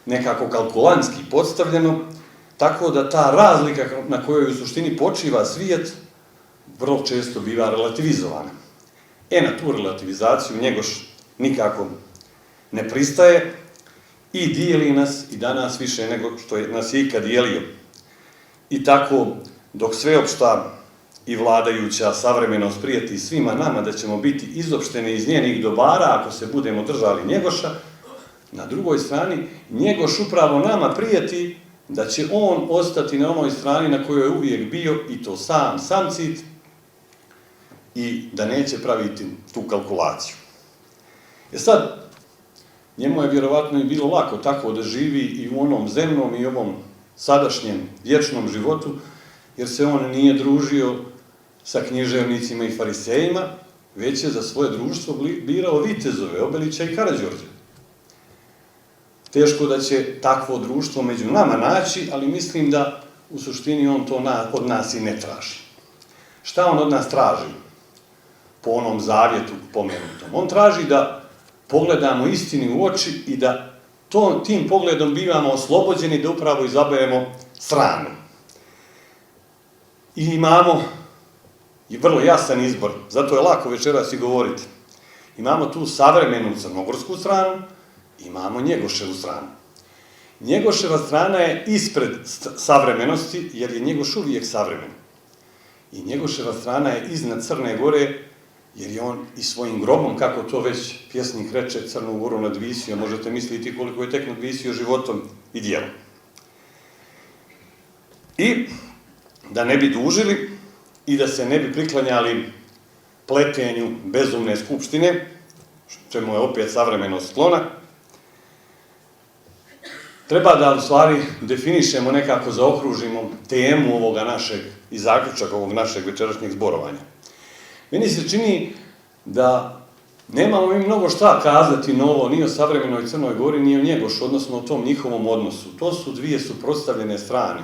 nekako kalkulantski podstavljeno, tako da ta razlika na kojoj u suštini počiva svijet vrlo često biva relativizovana. Na tu relativizaciju Njegoš nikako ne pristaje i dijeli nas i danas više nego što nas je ikad dijelio. I tako, dok sveopšta i vladajuća savremenost prijeti svima nama da ćemo biti izopšteni iz njenih dobara ako se budemo držali Njegoša, na drugoj strani Njegoš upravo nama prijeti da će on ostati na onoj strani na kojoj je uvijek bio i to samcit i da neće praviti tu kalkulaciju. Sad, njemu je vjerovatno i bilo lako tako da živi i u onom zemnom i ovom sadašnjem vječnom životu, jer se on nije družio sa književnicima i farisejima, već je za svoje društvo birao vitezove, Obilića i Karađorđa. Teško da će takvo društvo među nama naći, ali mislim da u suštini on to od nas i ne traži. Šta on od nas traži? Po onom zavjetu pomenutom. On traži da pogledamo istini u oči i da tim pogledom bivamo oslobođeni da upravo izaberemo stranu. I imamo vrlo jasan izbor, zato je lako večeras i govoriti. Imamo tu savremenu crnogorsku stranu, imamo Njegoševu stranu. Njegoševa strana je ispred savremenosti, jer je Njegoš uvijek savremen. I Njegoševa strana je iznad Crne Gore, jer je on i svojim grobom, kako to već pjesnik reče, Crnu Goru nadvisio, možete misliti koliko je tek nadvisio životom i djelom. I da ne bi dužili i da se ne bi priklanjali pletenju bezumne skupštine, čemu je opet savremenost sklona, treba da u stvari definišemo, nekako zaokružimo temu ovoga našeg i zaključak ovog našeg večerašnjeg zborovanja. Meni se čini da nemamo mi mnogo šta kazati novo ni o savremenoj Crnoj Gori, ni o Njegošu, odnosno o tom njihovom odnosu. To su dvije suprotstavljene strane.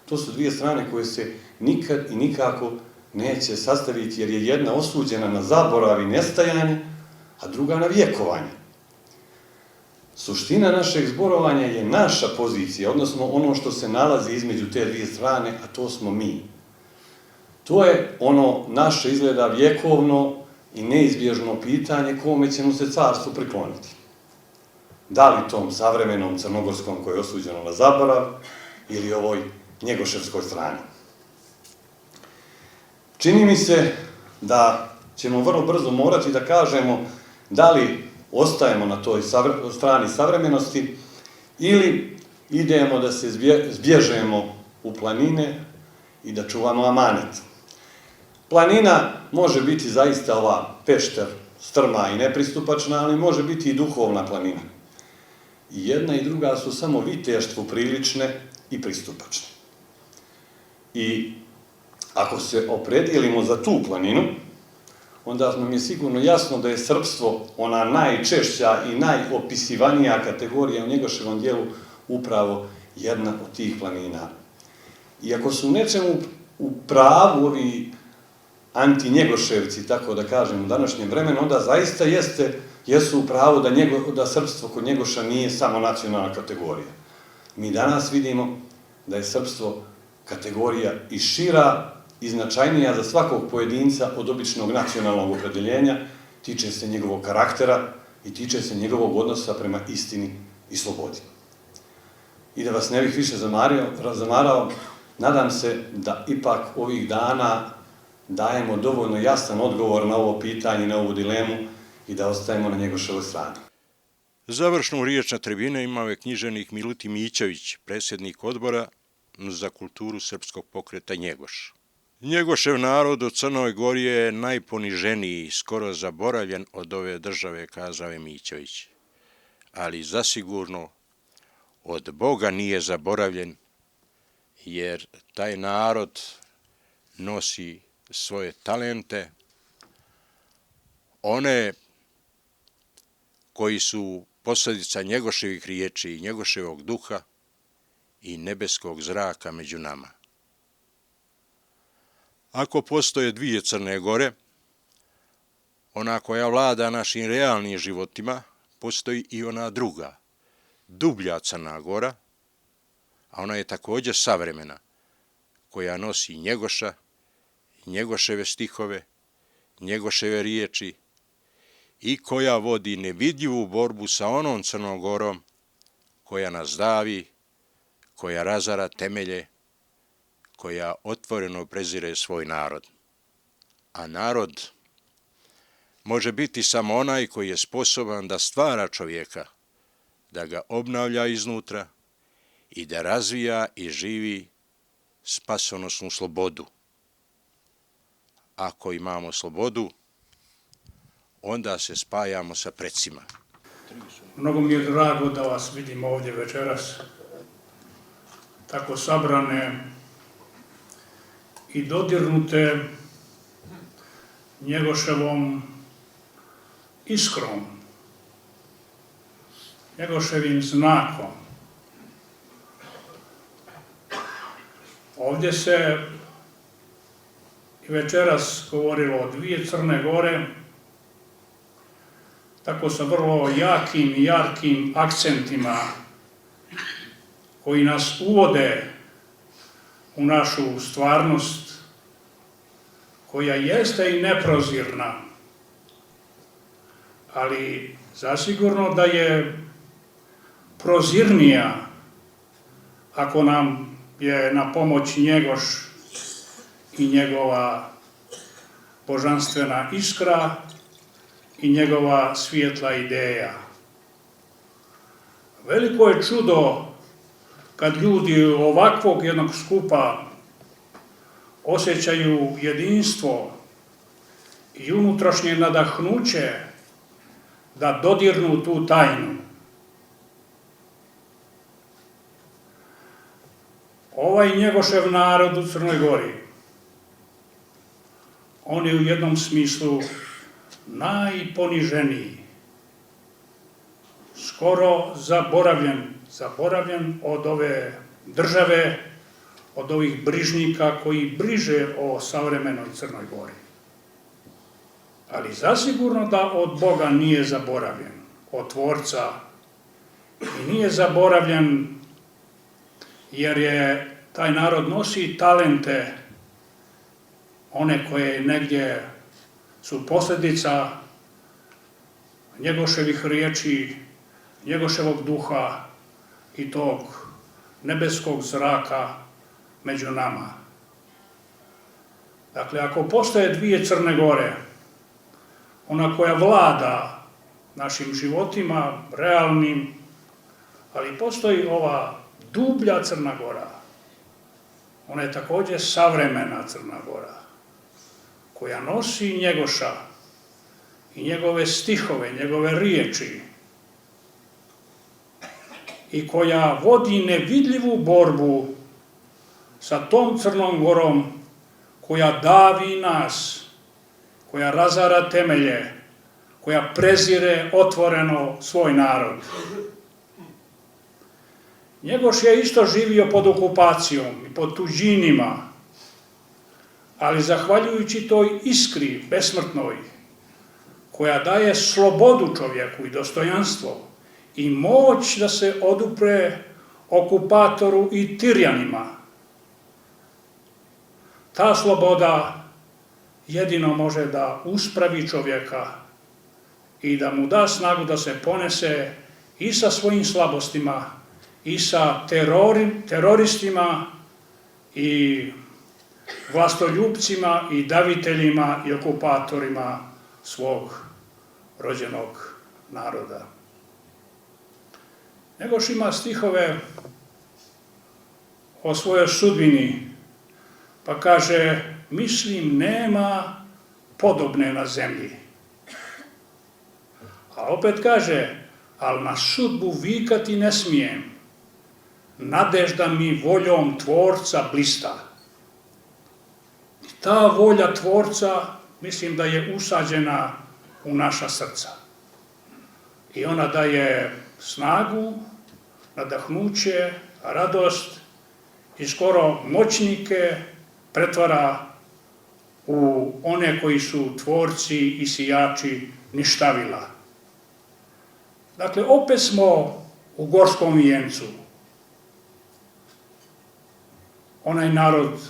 To su dvije strane koje se nikad i nikako neće sastaviti, jer je jedna osuđena na zaborav i nestajanje, a druga na vjekovanje. Suština našeg zborovanja je naša pozicija, odnosno ono što se nalazi između te dvije strane, a to smo mi. To je ono naše izgleda vjekovno i neizbježno pitanje kome ćemo se carstvu prikloniti. Da li tom savremenom crnogorskom koje je osuđeno na zaborav ili ovoj njegoševskoj strani. Čini mi se da ćemo vrlo brzo morati da kažemo da li ostajemo na toj strani savremenosti ili idemo da se zbježemo u planine i da čuvamo amanet. Planina može biti zaista ova Pešter, strma i nepristupačna, ali može biti i duhovna planina. I jedna i druga su samo viteštvu prilične i pristupačne. I ako se opredijelimo za tu planinu, onda nam je sigurno jasno da je srpstvo ona najčešća i najopisivanija kategorija u Njegoševom dijelu upravo jedna od tih planina. I ako su nečemu u pravu ovi anti-njegoševci, tako da kažem, u današnjem vremenu, onda zaista jesu u pravu da srpstvo kod Njegoša nije samo nacionalna kategorija. Mi danas vidimo da je srpstvo kategorija i šira i značajnija za svakog pojedinca od običnog nacionalnog opredeljenja, tiče se njegovog karaktera i tiče se njegovog odnosa prema istini i slobodi. I da vas ne bih više zamarao, nadam se da ipak ovih dana dajemo dovoljno jasan odgovor na ovo pitanje, na ovu dilemu i da ostajemo na Njegoševoj strani. Završnu riječ na tribine imao je književnik Milutin Mićević, predsjednik odbora za kulturu Srpskog pokreta Njegoš. Njegošev narod u Crnoj Gori je najponiženiji, skoro zaboravljen od ove države, kazao je Mićević. Ali zasigurno od Boga nije zaboravljen, jer taj narod nosi svoje talente, one koji su posljedica Njegoševih riječi i Njegoševog duha i nebeskog zraka među nama. Ako postoje dvije Crne Gore, ona koja vlada našim realnim životima, postoji i ona druga, dublja Crna Gora, a ona je također savremena, koja nosi Njegoša, Njegoševe stihove, Njegoševe riječi i koja vodi nevidljivu borbu sa onom Crnom Gorom koja nas davi, koja razara temelje, koja otvoreno prezire svoj narod. A narod može biti samo onaj koji je sposoban da stvara čovjeka, da ga obnavlja iznutra i da razvija i živi spasonosnu slobodu. Ako imamo slobodu, onda se spajamo sa precima. Mnogo mi je drago da vas vidim ovdje večeras, tako sabrane i dodirnute Njegoševom iskrom, Njegoševim znakom. Ovdje se i večeras govorilo o dvije Crne Gore, tako sa vrlo jakim i jarkim akcentima koji nas uvode u našu stvarnost, koja jeste i neprozirna, ali zasigurno da je prozirnija ako nam je na pomoć Njegoš i njegova božanstvena iskra i njegova svijetla ideja. Veliko je čudo kad ljudi ovakvog jednog skupa osjećaju jedinstvo i unutrašnje nadahnuće da dodirnu tu tajnu. Ovaj Njegošev narod u Crnoj Gori, on je u jednom smislu najponiženiji, skoro zaboravljen od ove države, od ovih brižnika koji briže o savremenoj Crnoj Gori. Ali zasigurno da od Boga nije zaboravljen, od Tvorca, i nije zaboravljen jer je taj narod nosi talente, one koje negdje su posljedica Njegoševih riječi, Njegoševog duha i tog nebeskog zraka među nama. Dakle, ako postoje dvije Crne Gore, ona koja vlada našim životima, realnim, ali postoji ova dublja Crna Gora. Ona je također savremena Crna Gora, koja nosi Njegoša i njegove stihove, njegove riječi i koja vodi nevidljivu borbu sa tom Crnom Gorom koja davi nas, koja razara temelje, koja prezire otvoreno svoj narod. Njegoš je isto živio pod okupacijom i pod tuđinima ali zahvaljujući toj iskri besmrtnoj, koja daje slobodu čovjeku i dostojanstvo i moć da se odupre okupatoru i tirjanima, ta sloboda jedino može da uspravi čovjeka i da mu da snagu da se ponese i sa svojim slabostima, i sa teroristima, i vlastoljupcima, i daviteljima, i okupatorima svog rođenog naroda. Njegoš ima stihove o svojoj sudbini, pa kaže, mislim, nema podobne na zemlji. A opet kaže, ali na sudbu vikati ne smijem, nadežda mi voljom Tvorca blista. I ta volja Tvorca, mislim da je usađena u naša srca. I ona daje snagu, nadahnuće, radost i skoro moćnike pretvara u one koji su tvorci i sijači ništavila. Dakle, opet smo u Gorskom vijencu. Onaj narod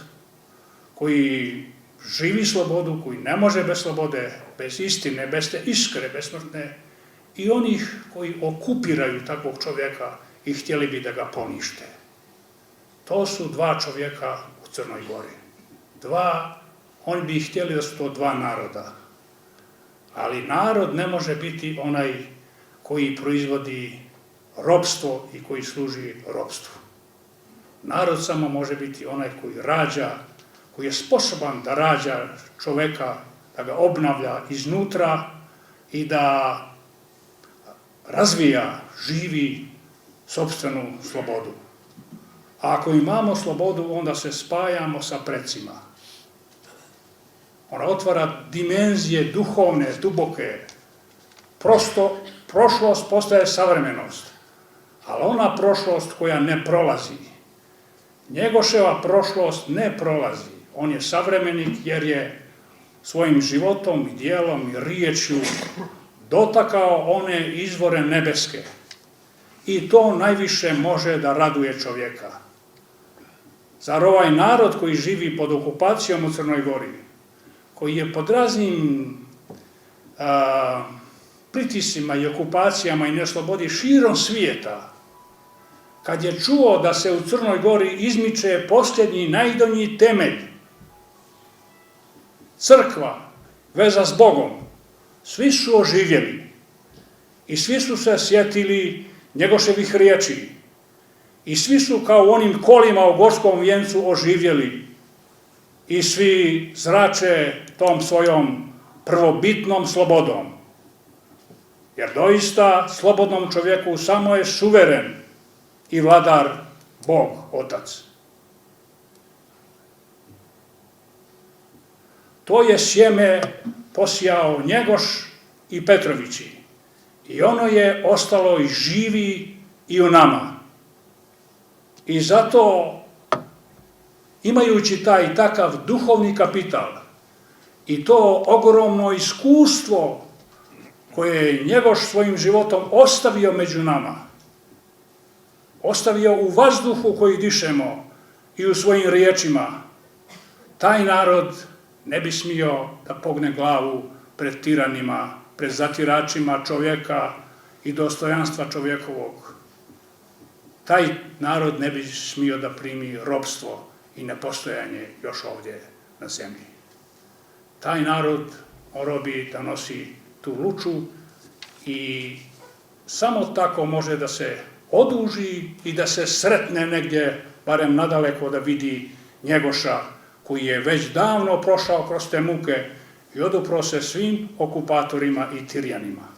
koji živi slobodu, koji ne može bez slobode, bez istine, bez te iskre besmrtne, i onih koji okupiraju takvog čovjeka i htjeli bi da ga ponište. To su dva čovjeka u Crnoj Gori. Oni bi htjeli da su to dva naroda. Ali narod ne može biti onaj koji proizvodi ropstvo i koji služi ropstvu. Narod samo može biti onaj koji rađa, koji je sposoban da rađa čovjeka, da ga obnavlja iznutra i da razvija, živi sopstvenu slobodu. A ako imamo slobodu, onda se spajamo sa precima. Ona otvara dimenzije duhovne, duboke. Prosto, prošlost postaje savremenost. Ali ona prošlost koja ne prolazi. Njegoševa prošlost ne prolazi. On je savremenik jer je svojim životom i dijelom i riječju dotakao one izvore nebeske. I to najviše može da raduje čovjeka. Zar ovaj narod koji živi pod okupacijom u Crnoj Gori, koji je pod raznim pritiscima i okupacijama i neslobodi širom svijeta, kad je čuo da se u Crnoj Gori izmiče posljednji, najdonji temelj, crkva, veza s Bogom, svi su oživjeli i svi su se sjetili njegoševih riječi i svi su kao u onim kolima u Gorskom vijencu oživjeli i svi zrače tom svojom prvobitnom slobodom. Jer doista slobodnom čovjeku samo je suveren i vladar Bog, Otac. To je sjeme posijao Njegoš i Petrovići. I ono je ostalo i živi i u nama. I zato, imajući taj takav duhovni kapital i to ogromno iskustvo koje je Njegoš svojim životom ostavio među nama, ostavio u vazduhu koji dišemo i u svojim riječima, taj narod ne bi smio da pogne glavu pred tiranima, pred zatiračima čovjeka i dostojanstva čovjekovog. Taj narod ne bi smio da primi ropstvo i nepostojanje još ovdje na zemlji. Taj narod morao bi da nosi tu luču i samo tako može da se oduži i da se sretne negdje, barem nadaleko, da vidi Njegoša koji je već davno prošao kroz te muke i odupro se svim okupatorima i tirjanima.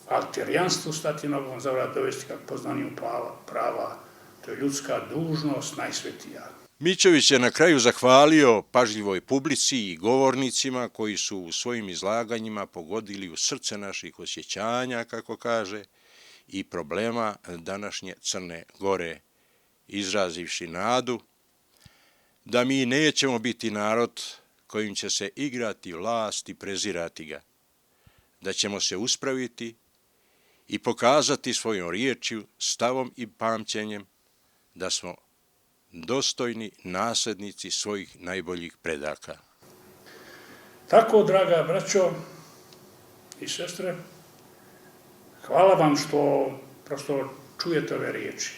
Ali tirjanstvu stati nogom za vrat dovesti kako poznaniju prava, to je ljudska dužnost najsvetija. Mićović je na kraju zahvalio pažljivoj publici i govornicima koji su u svojim izlaganjima pogodili u srce naših osjećanja, kako kaže, i problema današnje Crne Gore, izrazivši nadu da mi nećemo biti narod kojim će se igrati vlast i prezirati ga, da ćemo se uspraviti i pokazati svojom riječju, stavom i pamćenjem da smo dostojni naslednici svojih najboljih predaka. Tako, draga braćo i sestre, hvala vam što prosto čujete ove riječi.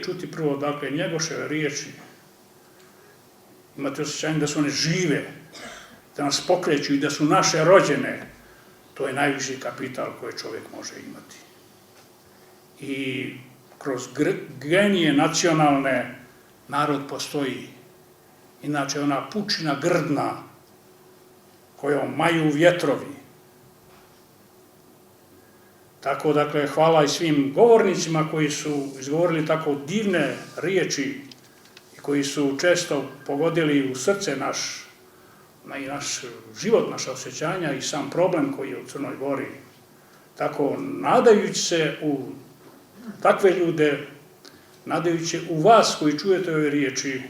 Čuti prvo, dakle, Njegoševe riječi, imate osjećanje da su one žive, da nas pokreću i da su naše rođene, to je najviši kapital koji čovjek može imati. I kroz genije nacionalne narod postoji. Inače, ona pučina grdna kojom maju vjetrovi. Tako, dakle, hvala i svim govornicima koji su izgovorili tako divne riječi i koji su često pogodili u srce i naš život, naša osjećanja i sam problem koji je u Crnoj Gori. Tako, nadajući se u takve ljude, nadajući u vas koji čujete ove riječi,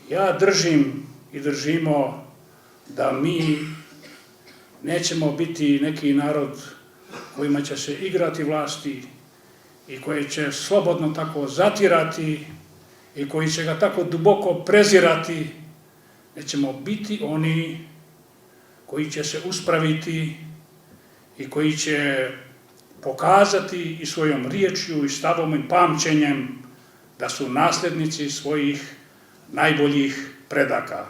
ja držim i držimo da mi nećemo biti neki narod kojima će se igrati vlasti i koji će slobodno tako zatirati i koji će ga tako duboko prezirati. Nećemo biti oni koji će se uspraviti i koji će pokazati i svojom riječju i stavom i pamćenjem da su nasljednici svojih najboljih predaka.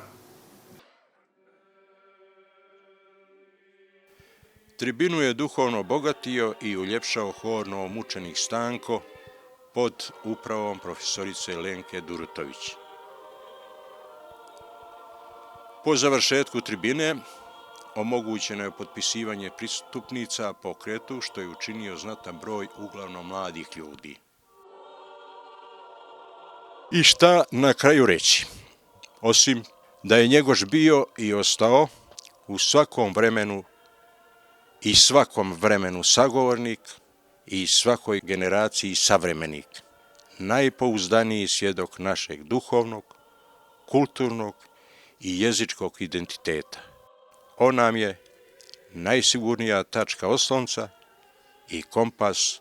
Tribinu je duhovno obogatio i uljepšao horno mučenik Stanko pod upravom profesorice Lenke Durutović. Po završetku tribine omogućeno je potpisivanje pristupnica pokretu, što je učinio znatan broj uglavnom mladih ljudi. I šta na kraju reći? Osim da je Njegoš bio i ostao u svakom vremenu i svakom vremenu sagovornik i svakoj generaciji savremenik, najpouzdaniji svjedok našeg duhovnog, kulturnog i jezičkog identiteta. On nam je najsigurnija tačka oslonca i kompas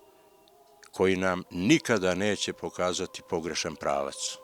koji nam nikada neće pokazati pogrešan pravac.